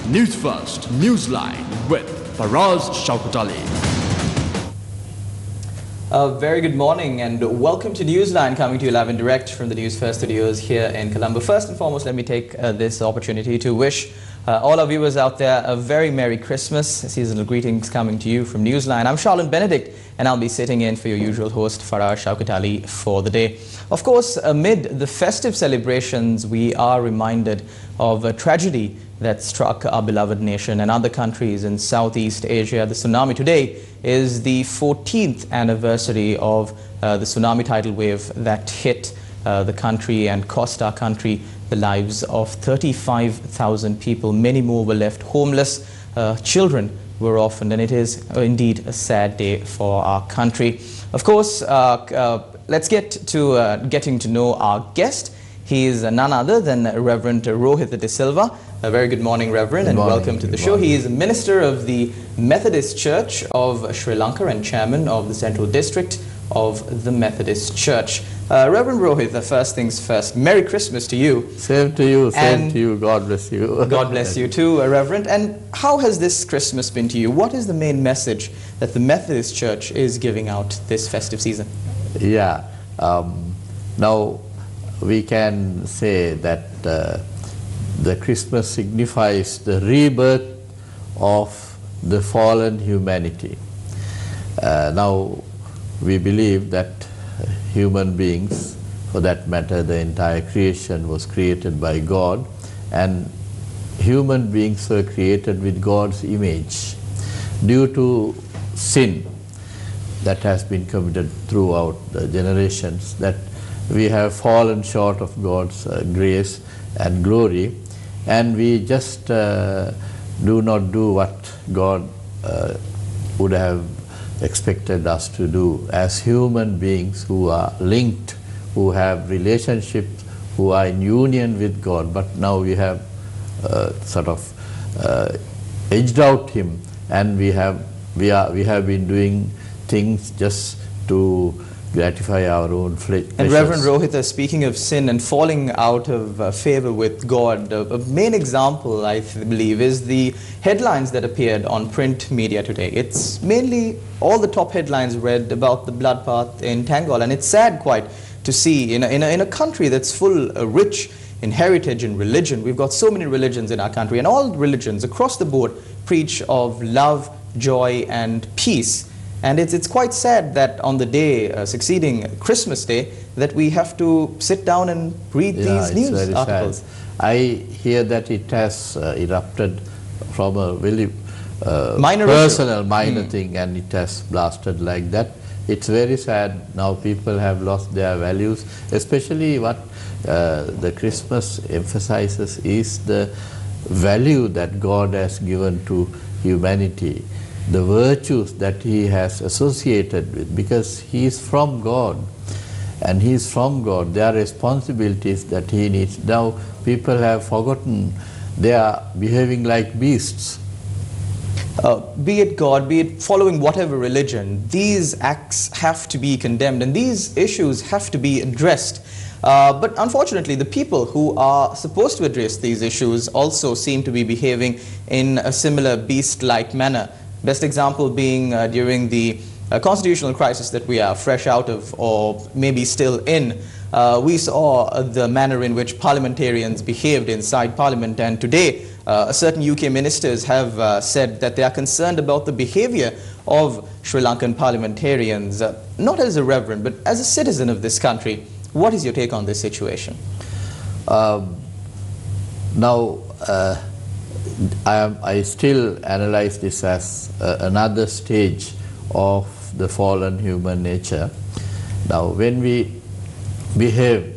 Newsfirst, Newsline with Faraz Shaukatali. Very good morning and welcome to Newsline, coming to you live and direct from the Newsfirst studios here in Colombo. First and foremost, let me take this opportunity to wish all our viewers out there a very Merry Christmas. Seasonal greetings coming to you from Newsline. I'm Sharlan and I'll be sitting in for your usual host, Faraz Shaukatali, for the day. Of course, amid the festive celebrations, we are reminded of a tragedy that struck our beloved nation and other countries in Southeast Asia. The tsunami today is the 14th anniversary of the tsunami tidal wave that hit the country and cost our country the lives of 35,000 people. Many more were left homeless. Children were orphaned, and it is indeed a sad day for our country. Of course, let's get to getting to know our guest. He is none other than Rev.Rohitha de Silva. A very good morning, Reverend, and welcome to the show. He is a minister of the Methodist Church of Sri Lanka and chairman of the Central District of the Methodist Church. Reverend Rohitha, first things first, Merry Christmas to you. Same to you, same to you. God bless you. God bless you too, Reverend. And how has this Christmas been to you? What is the main message that the Methodist Church is giving out this festive season? Yeah, now we can say that the Christmas signifies the rebirth of the fallen humanity. Now we believe that human beings, for that matter the entire creation, was created by God, and human beings were created with God's image. Due to sin that has been committed throughout the generations, that we have fallen short of God's grace and glory, and we just do not do what God would have expected us to do as human beings who are linked, who have relationships, who are in union with God. But now we have sort of edged out Him, and we have been doing things just to gratify our own pleasures. And Reverend Rohitha, speaking of sin and falling out of favor with God, a main example, I believe, is the headlines that appeared on print media today. It's mainly all the top headlines read about the bloodbath in Tangol, and it's sad quite to see in a country that's full, rich in heritage and religion. We've got so many religions in our country, and all religions across the board preach of love, joy, and peace. And it's quite sad that on the day succeeding Christmas Day that we have to sit down and read these news articles. Sad. I hear that it has erupted from a very minor thing, and it has blasted like that. It's very sad. Now people have lost their values, especially what the Christmas emphasizes is the value that God has given to humanity, the virtues that He has associated with, because He is from God, and He is from God. There are responsibilities that He needs. Now people have forgotten. They are behaving like beasts. Be it God, be it following whatever religion, these acts have to be condemned and these issues have to be addressed. But unfortunately, the people who are supposed to address these issues also seem to be behaving in a similar beast-like manner. Best example being during the constitutional crisis that we are fresh out of, or maybe still in. We saw the manner in which parliamentarians behaved inside Parliament, and today certain UK ministers have said that they are concerned about the behavior of Sri Lankan parliamentarians, not as a reverend, but as a citizen of this country. What is your take on this situation? Now, I still analyze this as another stage of the fallen human nature. Now, when we behave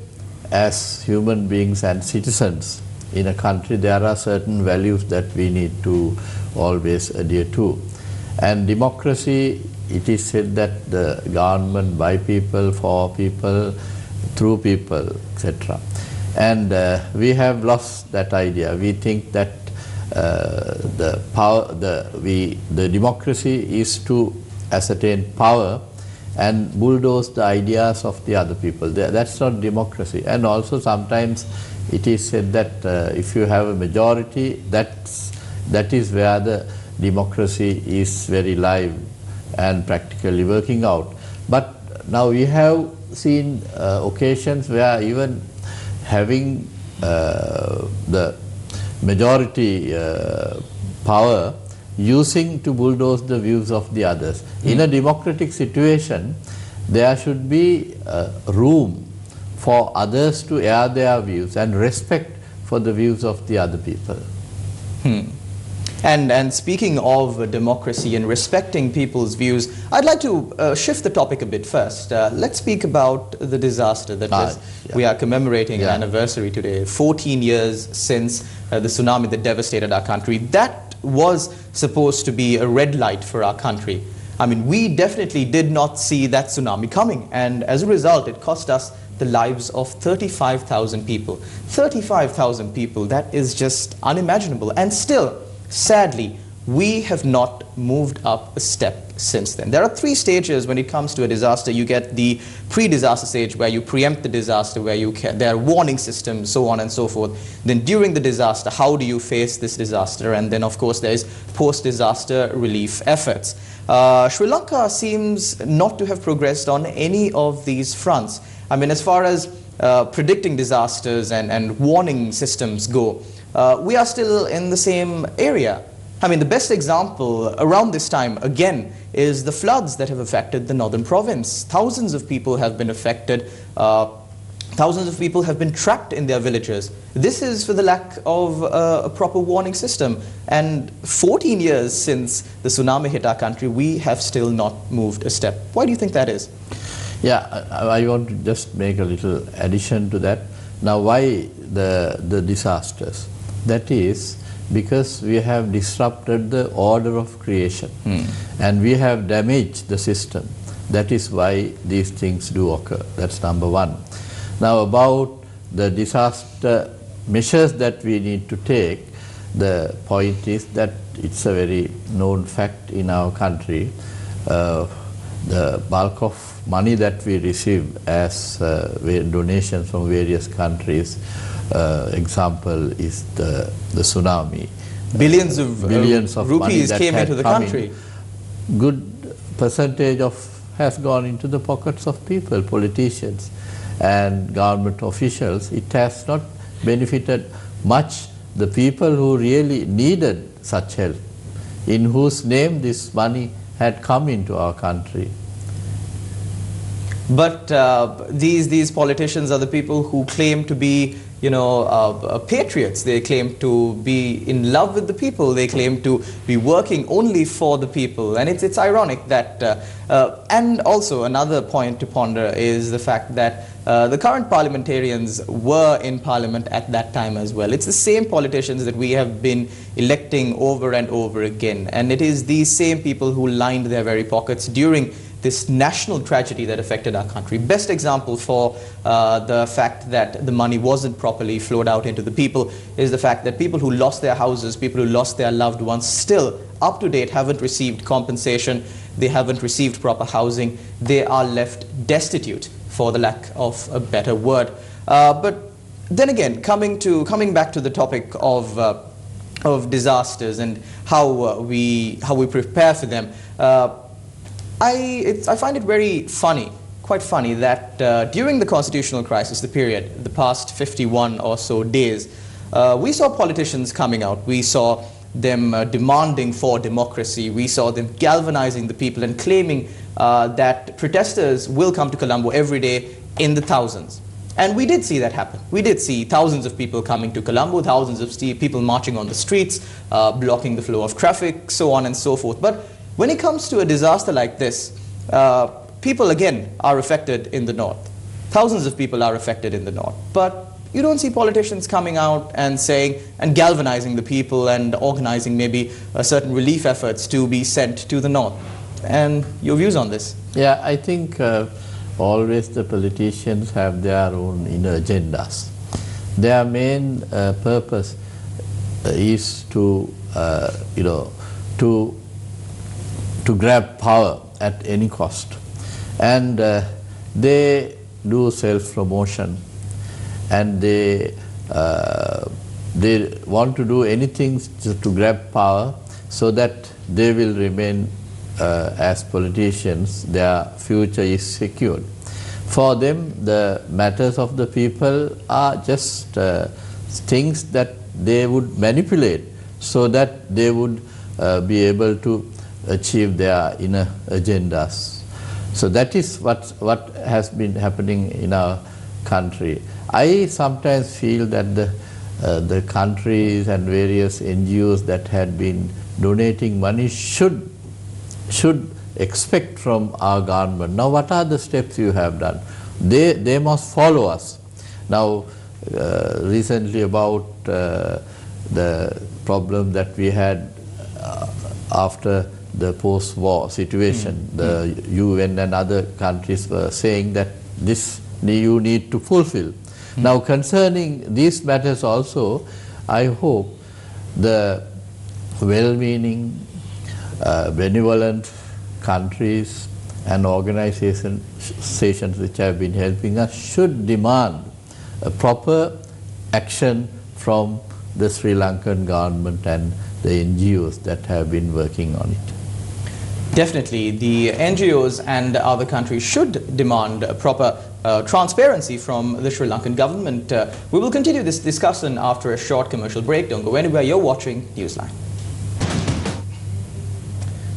as human beings and citizens in a country, there are certain values that we need to always adhere to. And democracy, it is said that the government by people, for people, through people, etc. And we have lost that idea. We think that the democracy is to ascertain power and bulldoze the ideas of the other people. That's not democracy. And also sometimes it is said that if you have a majority, that's That is where the democracy is very live and practically working out. But now we have seen occasions where even having the majority power using to bulldoze the views of the others. In a democratic situation, there should be room for others to air their views and respect for the views of the other people. And speaking of democracy and respecting people's views, I'd like to shift the topic a bit first. Let's speak about the disaster that we are commemorating an anniversary today, 14 years since the tsunami that devastated our country. That was supposed to be a red light for our country. I mean, we definitely did not see that tsunami coming, and as a result, it cost us the lives of 35,000 people. 35,000 people, that is just unimaginable. And still, sadly, we have not moved up a step since then. There are three stages when it comes to a disaster. You get the pre-disaster stage, where you preempt the disaster, where there are warning systems, so on and so forth. Then during the disaster, how do you face this disaster? And then, of course, there is post-disaster relief efforts. Sri Lanka seems not to have progressed on any of these fronts. I mean, as far as predicting disasters and warning systems go, we are still in the same area. I mean, the best example around this time, again, is the floods that have affected the northern province. Thousands of people have been affected. Thousands of people have been trapped in their villages. This is for the lack of a proper warning system. And 14 years since the tsunami hit our country, we have still not moved a step. Why do you think that is? Yeah, I want to just make a little addition to that. Now, why the disasters? That is because we have disrupted the order of creation and we have damaged the system. That is why these things do occur. That's number one. Now, about the disaster measures that we need to take, the point is that it's a very known fact in our country. The bulk of money that we receive as donations from various countries, example is the tsunami. Billions of rupees came into the country. Good percentage has gone into the pockets of people, politicians and government officials. It has not benefited much the people who really needed such help, in whose name this money had come into our country. But these politicians are the people who claim to be, patriots. They claim to be in love with the people. They claim to be working only for the people. And it's ironic that, and also another point to ponder is the fact that the current parliamentarians were in parliament at that time as well. It's the same politicians that we have been electing over and over again. And it is these same people who lined their very pockets during this national tragedy that affected our country. Best example for the fact that the money wasn't properly flowed out into the people is the fact that people who lost their houses, people who lost their loved ones, still up to date haven't received compensation, they haven't received proper housing, they are left destitute, for the lack of a better word. But then again, coming back to the topic of disasters and how we prepare for them, I find it very funny, quite funny, that during the constitutional crisis, the period, the past 51 or so days, we saw politicians coming out. We saw them demanding for democracy. We saw them galvanizing the people and claiming that protesters will come to Colombo every day in the thousands. And we did see that happen. We did see thousands of people coming to Colombo, thousands of people marching on the streets, blocking the flow of traffic, so on and so forth. But when it comes to a disaster like this, people again are affected in the north. Thousands of people are affected in the north. But you don't see politicians coming out and saying and galvanizing the people and organizing maybe certain relief efforts to be sent to the north. And your views on this? Yeah, I think always the politicians have their own inner agendas. Their main purpose is to, to grab power at any cost. And they do self-promotion, and they they want to do anything to grab power so that they will remain as politicians, their future is secured. For them, the matters of the people are just things that they would manipulate so that they would be able to achieve their inner agendas. So that is what has been happening in our country. I sometimes feel that the countries and various NGOs that had been donating money should expect from our government. Now, what are the steps you have done? They must follow us. Now, recently about the problem that we had after the post-war situation, the UN and other countries were saying that this you need to fulfill. Now, concerning these matters also, I hope the well-meaning, benevolent countries and organizations which have been helping us should demand a proper action from the Sri Lankan government and the NGOs that have been working on it. Definitely, the NGOs and other countries should demand proper transparency from the Sri Lankan government. We will continue this discussion after a short commercial break. Don't go anywhere. You're watching Newsline.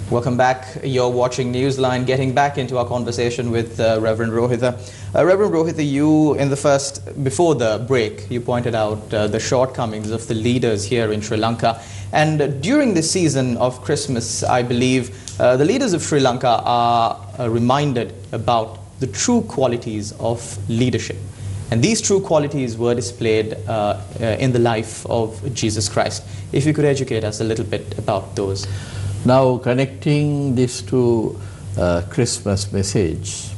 Welcome back. You're watching Newsline. Getting back into our conversation with Rev.Rohitha. Rev.Rohitha, you before the break, you pointed out the shortcomings of the leaders here in Sri Lanka. And during this season of Christmas, I believe the leaders of Sri Lanka are reminded about the true qualities of leadership. And these true qualities were displayed in the life of Jesus Christ. If you could educate us a little bit about those. Now, connecting this to Christmas message,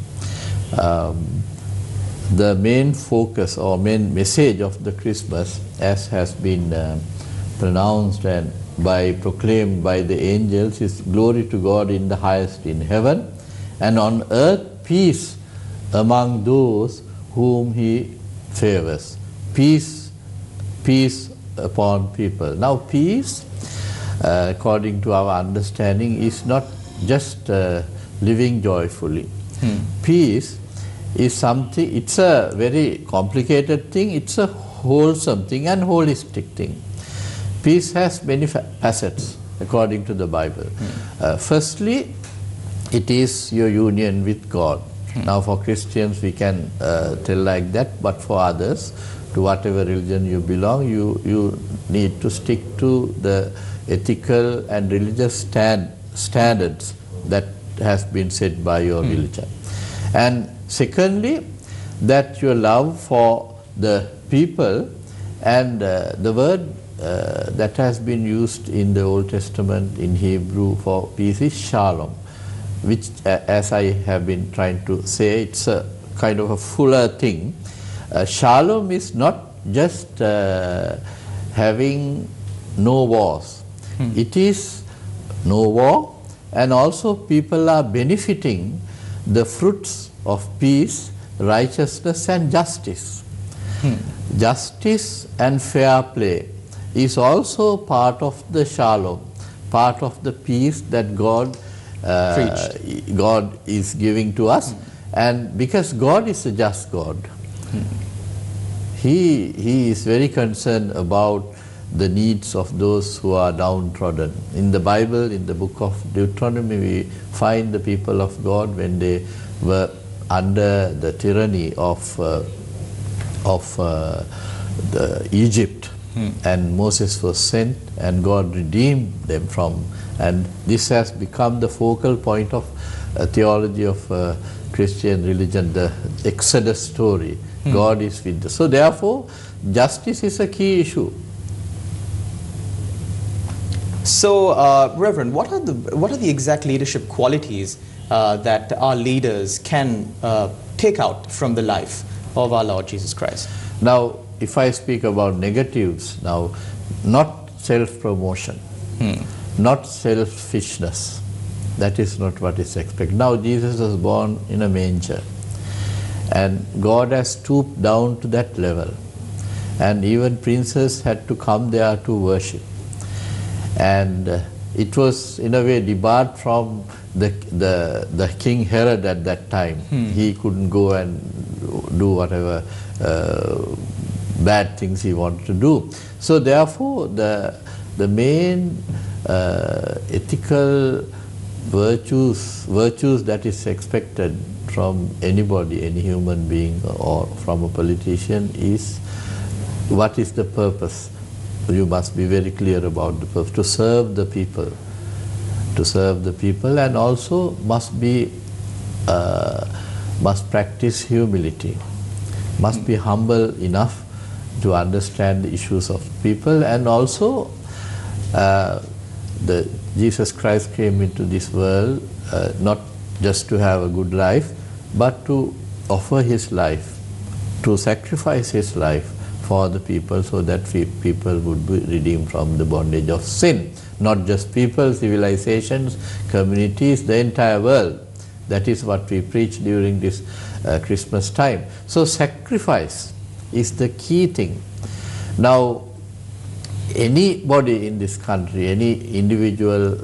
the main focus or main message of the Christmas, as has been pronounced and proclaimed by the angels, is glory to God in the highest in heaven, and on earth peace among those whom He favors. Peace upon people. Now, peace, according to our understanding, is not just living joyfully. Peace is something, it's a very complicated thing, it's a wholesome thing and holistic thing. Peace has many facets according to the Bible. Firstly, it is your union with God. Now, for Christians we can tell like that, but for others, to whatever religion you belong, you need to stick to the ethical and religious standards that has been set by your religion. And secondly, that your love for the people, and the word that has been used in the Old Testament in Hebrew for peace is shalom, which as I have been trying to say, it's a kind of a fuller thing. Shalom is not just having no wars. It is no war, and also people are benefiting the fruits of peace, righteousness and justice. Justice and fair play is also part of the shalom, part of the peace that God is giving to us. And because God is a just God, He is very concerned about the needs of those who are downtrodden. In the Bible, in the book of Deuteronomy, we find the people of God when they were under the tyranny of Egypt, and Moses was sent and God redeemed them from, and this has become the focal point of theology of Christian religion, the Exodus story. God is with us. So therefore, justice is a key issue. So, Reverend, what are the exact leadership qualities that our leaders can take out from the life of our Lord Jesus Christ? Now, if I speak about negatives, now, not self-promotion, not selfishness. That is not what is expected. Now, Jesus was born in a manger, and God has stooped down to that level. and even princes had to come there to worship. And it was in a way debarred from the King Herod at that time. He couldn't go and do whatever bad things he wanted to do. So therefore the main ethical virtues that is expected from anybody, any human being or from a politician is, what is the purpose? You must be very clear about the purpose, to serve the people. To serve the people, and also must practice humility, must be humble enough to understand the issues of people, and also Jesus Christ came into this world not just to have a good life, but to offer his life, to sacrifice his life for the people, so that people would be redeemed from the bondage of sin. Not just people, civilizations, communities, the entire world. That is what we preach during this Christmas time. So sacrifice is the key thing. Now, anybody in this country, any individual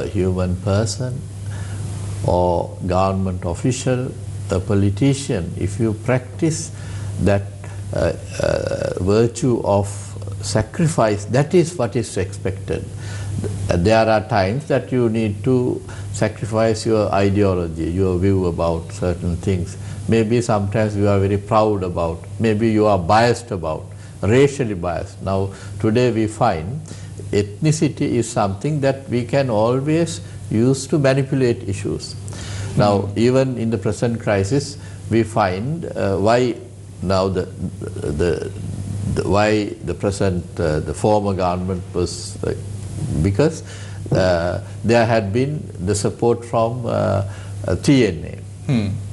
human person or government official, a politician, if you practice that virtue of sacrifice, that is what is expected. There are times that you need to sacrifice your ideology, your view about certain things. Maybe sometimes you are very proud about, maybe you are biased about, racially biased. Now today we find ethnicity is something that we can always use to manipulate issues. Now even in the present crisis we find why now why the present the former government was because there had been the support from TNA.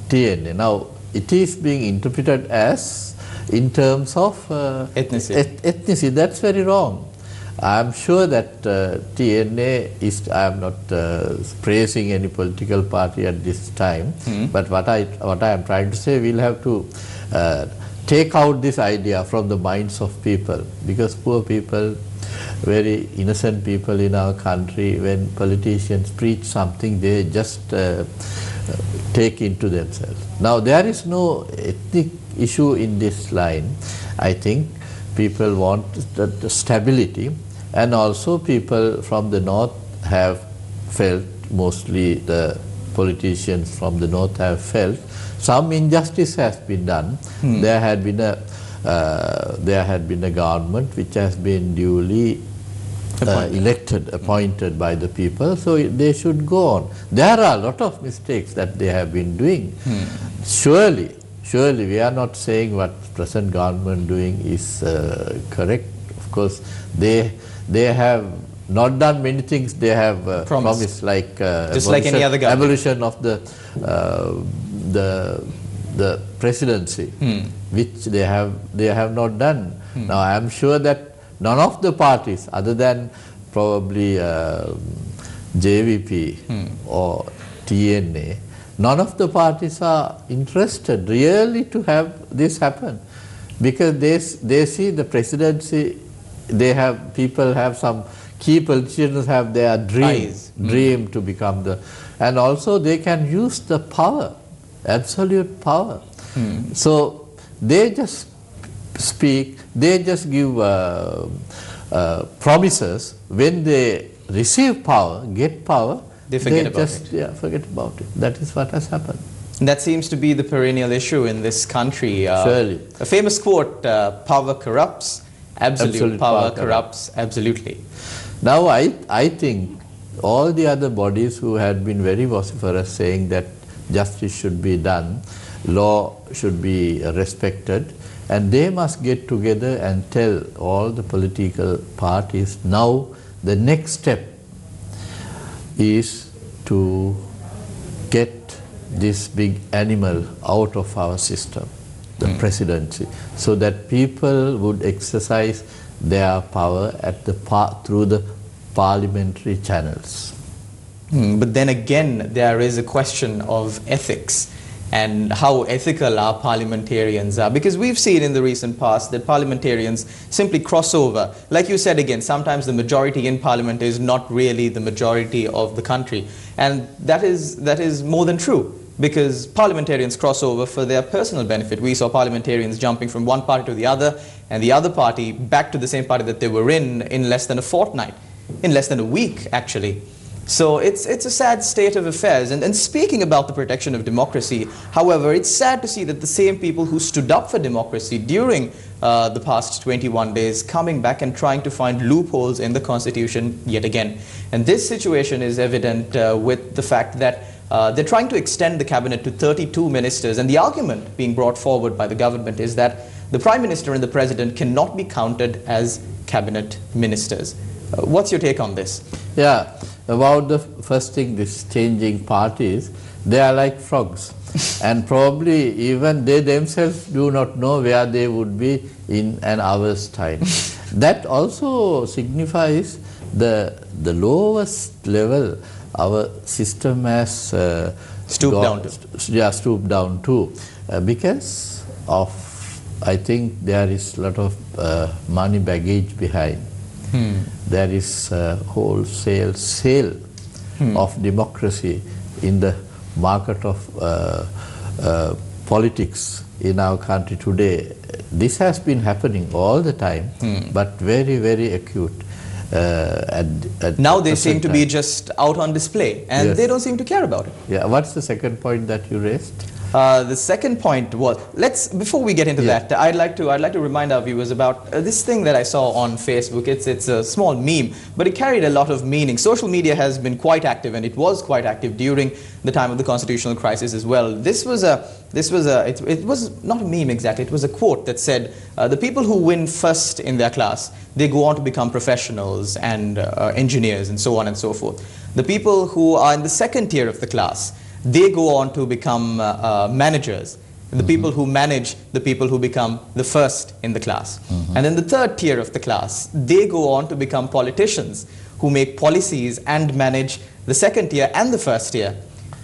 TNA. Now it is being interpreted as in terms of ethnicity. That's very wrong. I am sure that TNA is, I am not praising any political party at this time, but what I am trying to say, we'll have to take out this idea from the minds of people, because poor people, very innocent people in our country, when politicians preach something, they just take into themselves. Now there is no ethnic issue in this line. I think people want the stability, and also people from the north have felt, mostly the politicians from the north have felt, some injustice has been done. There had been a government which has been duly appointed by the people, so they should go on. There are a lot of mistakes that they have been doing. Surely we are not saying what present government doing is correct. Of course, they have not done many things. They have promised, like just like any other government, abolition of the presidency, which they have not done. Now I am sure that none of the parties, other than probably JVP or TNA, none of the parties are interested really to have this happen, because they see the presidency. People have some key politicians have their dream to become the, and also they can use the power, absolute power. So they just speak, they just give promises. When they receive power, get power, they forget about it. Forget about it. That is what has happened. And that seems to be the perennial issue in this country. Surely. A famous quote, power corrupts, absolute power corrupts absolutely. Now I think all the other bodies who had been very vociferous saying that justice should be done, law should be respected, and they must get together and tell all the political parties, now the next step is to get this big animal out of our system, the presidency, so that people would exercise their power at through the parliamentary channels. But then again, there is a question of ethics. and how ethical our parliamentarians are, because we've seen in the recent past that parliamentarians simply cross over. Like you said again, sometimes the majority in parliament is not really the majority of the country, and that is more than true, because parliamentarians cross over for their personal benefit. We saw parliamentarians jumping from one party to the other, and the other party back to the same party that they were in less than a fortnight, in less than a week actually. So it's a sad state of affairs. And speaking about the protection of democracy, however, it's sad to see that the same people who stood up for democracy during the past 21 days coming back and trying to find loopholes in the Constitution yet again. And this situation is evident with the fact that they're trying to extend the cabinet to 32 ministers. And the argument being brought forward by the government is that the Prime Minister and the President cannot be counted as cabinet ministers. What's your take on this? Yeah. About the first thing, this changing parties, they are like frogs. And probably even they themselves do not know where they would be in an hour's time. That also signifies the lowest level our system has stooped down to. Yeah, stooped down to. Because of, I think there is a lot of money baggage behind. There is a wholesale sale of democracy in the market of politics in our country today. This has been happening all the time, but very, very acute. Now they seem to be just out on display, and they don't seem to care about it. Yeah. What's the second point that you raised? The second point was, before we get into that, I'd like to remind our viewers about this thing that I saw on Facebook. It's a small meme, but it carried a lot of meaning. Social media has been quite active, and it was quite active during the time of the constitutional crisis as well. It was not a meme exactly. It was a quote that said, "The people who win first in their class, they go on to become professionals and engineers and so on and so forth. The people who are in the second tier of the class, they go on to become managers. The people who manage the people who become the first in the class. And then the third tier of the class, they go on to become politicians who make policies and manage the second tier and the first tier.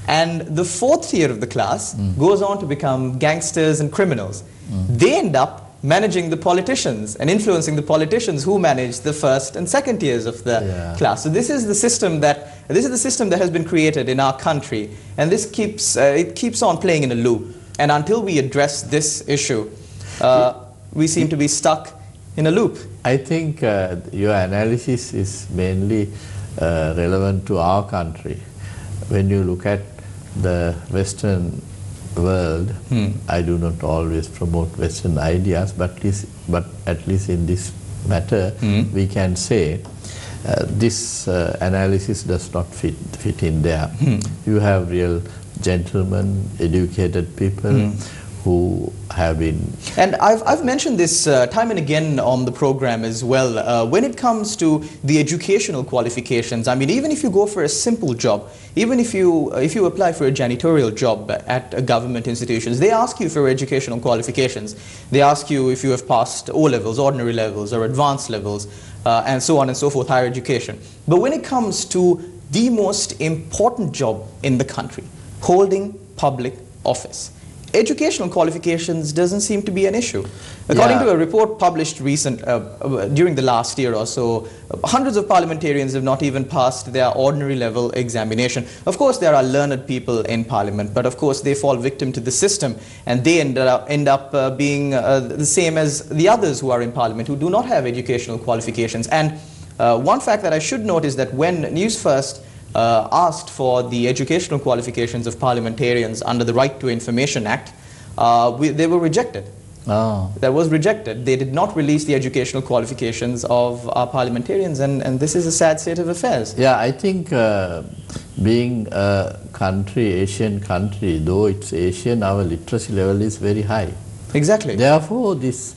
And the fourth tier of the class goes on to become gangsters and criminals. They end up managing the politicians and influencing the politicians who manage the first and second tiers of the class. So this is the system that has been created in our country, and this keeps on playing in a loop. And until we address this issue, we seem to be stuck in a loop. I think your analysis is mainly relevant to our country. When you look at the Western world, I do not always promote Western ideas, but at least in this matter, we can say this analysis does not fit in there. You have real gentlemen, educated people who have been... And I've mentioned this time and again on the program as well. When it comes to the educational qualifications, I mean, even if you go for a simple job, even if you apply for a janitorial job at government institutions, they ask you for educational qualifications. They ask you if you have passed O-levels, ordinary levels, or advanced levels, and so on and so forth, higher education. But when it comes to the most important job in the country, holding public office, educational qualifications doesn't seem to be an issue. According to a report published during the last year or so, hundreds of parliamentarians have not even passed their ordinary level examination. Of course, there are learned people in parliament, but of course they fall victim to the system, and they end up being the same as the others who are in parliament who do not have educational qualifications. And one fact that I should note is that when Newsfirst asked for the educational qualifications of parliamentarians under the Right to Information Act, they were rejected. That was rejected. They did not release the educational qualifications of our parliamentarians, and this is a sad state of affairs. Yeah, I think being a country, Asian country, though it's Asian, our literacy level is very high. Exactly. Therefore, this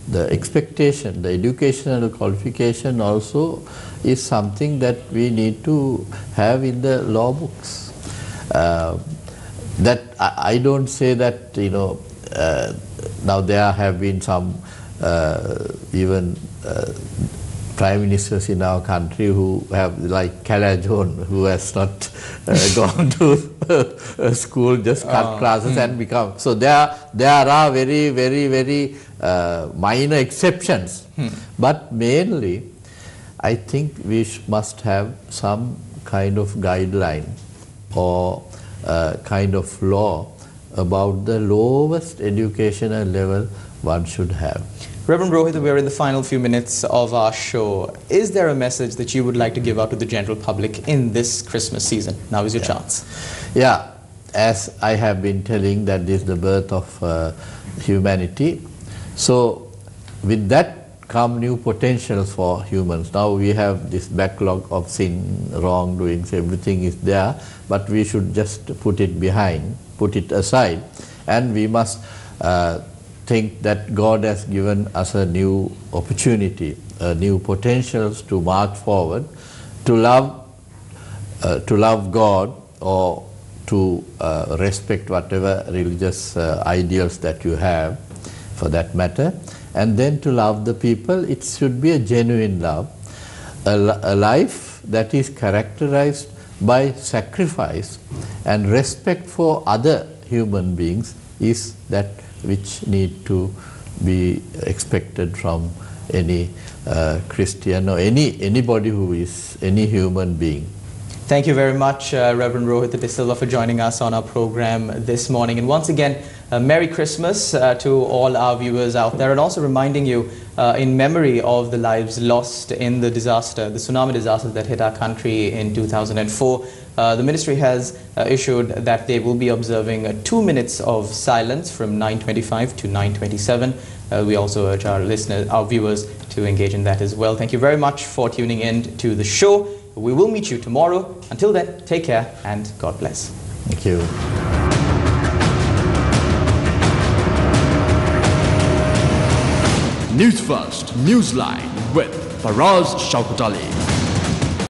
the expectation, the educational qualification also is something that we need to have in the law books. That I don't say that, you know, now there have been some even prime ministers in our country who have, like Kalajon, who has not gone to school, just cut classes and become. So there are very, very, very minor exceptions. But mainly, I think we must have some kind of guideline or kind of law about the lowest educational level one should have. Rev.Rohitha, we're in the final few minutes of our show. Is there a message that you would like to give out to the general public in this Christmas season? Now is your chance. Yeah, as I have been telling, that this is the birth of humanity. So with that come new potentials for humans. Now we have this backlog of sin, wrongdoings, everything is there, but we should just put it behind, put it aside, and we must think that God has given us a new opportunity, new potentials to march forward, to love God, or to respect whatever religious ideals that you have, for that matter, and then to love the people. It should be a genuine love, a life that is characterized by sacrifice and respect for other human beings is that which need to be expected from any Christian or anybody who is any human being. Thank you very much, Rev.Rohitha De Silva, for joining us on our program this morning. And once again, Merry Christmas to all our viewers out there, and also reminding you, in memory of the lives lost in the disaster, the tsunami disaster that hit our country in 2004, the ministry has issued that they will be observing 2 minutes of silence from 9:25 to 9:27. We also urge our listeners, our viewers, to engage in that as well. Thank you very much for tuning in to the show. We will meet you tomorrow. Until then, take care and God bless. Thank you. News First, Newsline with Faraz Shaukat Ali.